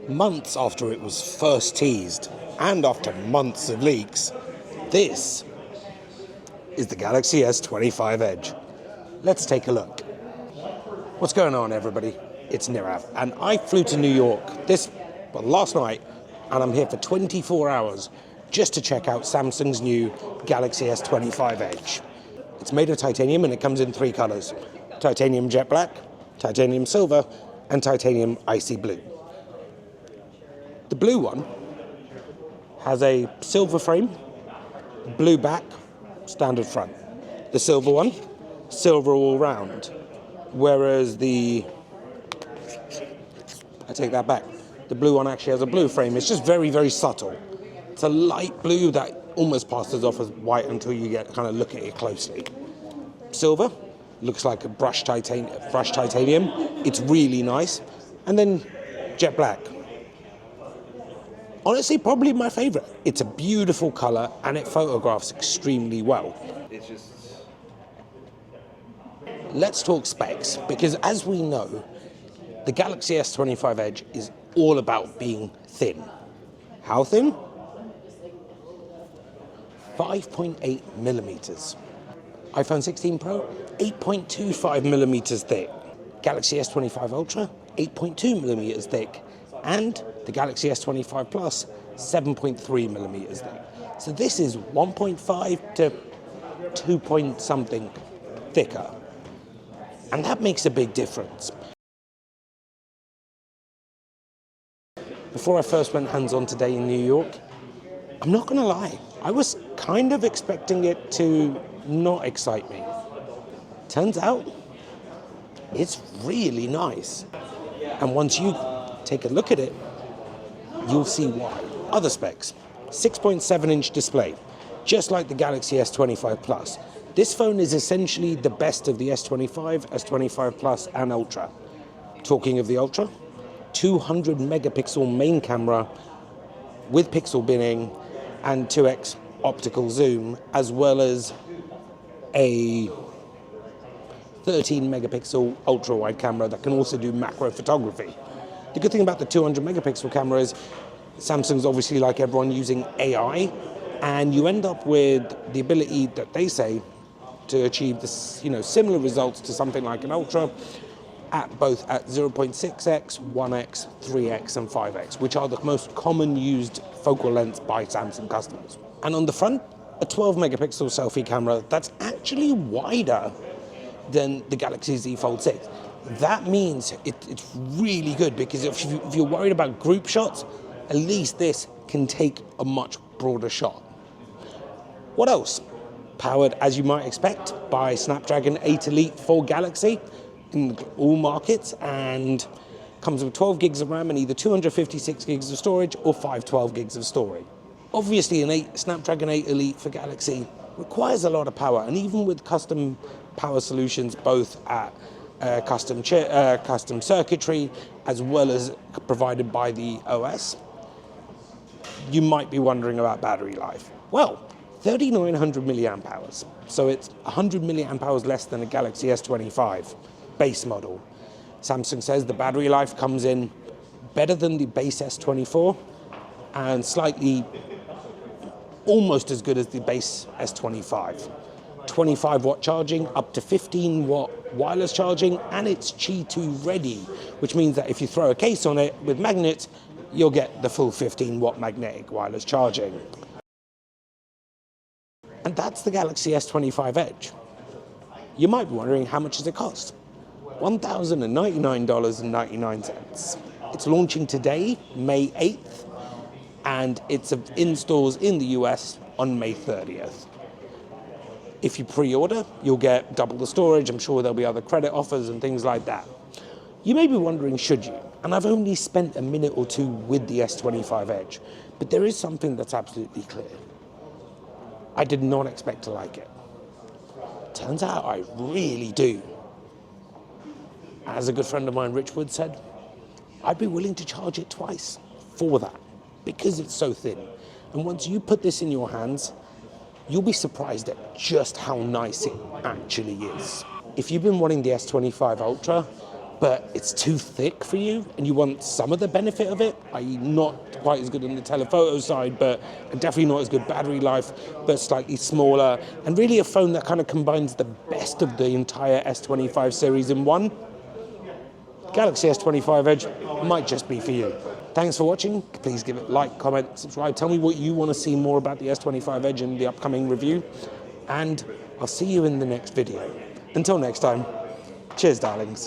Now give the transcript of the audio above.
Months after it was first teased, and after months of leaks, this is the Galaxy S25 Edge. Let's take a look. What's going on, everybody? It's Nirav, and I flew to New York last night, and I'm here for 24 hours just to check out Samsung's new Galaxy S25 Edge. It's made of titanium and it comes in three colors: titanium jet black, titanium silver, and titanium icy blue. The blue one has a silver frame, blue back, standard front. The silver one, silver all round. Whereas I take that back. The blue one actually has a blue frame. It's just very, very subtle. It's a light blue that almost passes off as white until you kind of look at it closely. Silver looks like a brushed titanium. It's really nice. And then jet black. Honestly, probably my favorite. It's a beautiful color and it photographs extremely well. It's just... Let's talk specs, because as we know, the Galaxy S25 Edge is all about being thin. How thin? 5.8 millimeters. iPhone 16 Pro, 8.25 millimeters thick. Galaxy S25 Ultra, 8.2 millimeters thick. And the Galaxy S25 Plus, 7.3 millimeters thick. So this is 1.5 to 2 point something thicker. And that makes a big difference. Before I first went hands-on today in New York, I'm not gonna lie, I was kind of expecting it to not excite me. Turns out, it's really nice. And once you take a look at it, you'll see why. Other specs: 6.7-inch display, just like the Galaxy S25 Plus. This phone is essentially the best of the S25, S25 Plus, and Ultra. Talking of the Ultra, 200 megapixel main camera with pixel binning and 2x optical zoom, as well as a 13 megapixel ultra wide camera that can also do macro photography. The good thing about the 200 megapixel camera is Samsung's obviously, like everyone, using AI, and you end up with the ability that they say to achieve this, similar results to something like an Ultra at 0.6x, 1x, 3x, and 5x, which are the most common used focal lengths by Samsung customers. And on the front, a 12 megapixel selfie camera that's actually wider than the Galaxy Z Fold 6. That means it's really good, because if you're worried about group shots, at least this can take a much broader shot. What else? Powered, as you might expect, by Snapdragon 8 Elite for Galaxy in all markets, and comes with 12 gigs of RAM and either 256 gigs of storage or 512 gigs of storage. Obviously, Snapdragon 8 Elite for Galaxy requires a lot of power, and even with custom power solutions, both at custom circuitry as well as provided by the OS, you might be wondering about battery life. Well, 3,900 milliamp hours, so it's 100 milliamp hours less than a Galaxy S25 base model. Samsung says the battery life comes in better than the base S24 and slightly almost as good as the base S25. 25 watt charging, up to 15 watt wireless charging, and it's Qi 2 ready, which means that if you throw a case on it with magnets, you'll get the full 15 watt magnetic wireless charging. And that's the Galaxy S25 Edge. You might be wondering, how much does it cost? $1,099.99. It's launching today, May 8th, and it's in stores in the US on May 30th. If you pre-order, you'll get double the storage. I'm sure there'll be other credit offers and things like that. You may be wondering, should you? And I've only spent a minute or two with the S25 Edge, but there is something that's absolutely clear. I did not expect to like it. Turns out I really do. As a good friend of mine, Rich Wood, said, I'd be willing to charge it twice for that, because it's so thin. And once you put this in your hands, you'll be surprised at just how nice it actually is. If you've been wanting the S25 Ultra, but it's too thick for you and you want some of the benefit of it, i.e. not quite as good on the telephoto side, but definitely not as good battery life, but slightly smaller, and really a phone that kind of combines the best of the entire S25 series in one, Galaxy S25 Edge might just be for you. Thanks for watching. Please give it a like, comment, subscribe. Tell me what you want to see more about the S25 Edge in the upcoming review, and I'll see you in the next video. Until next time, cheers, darlings.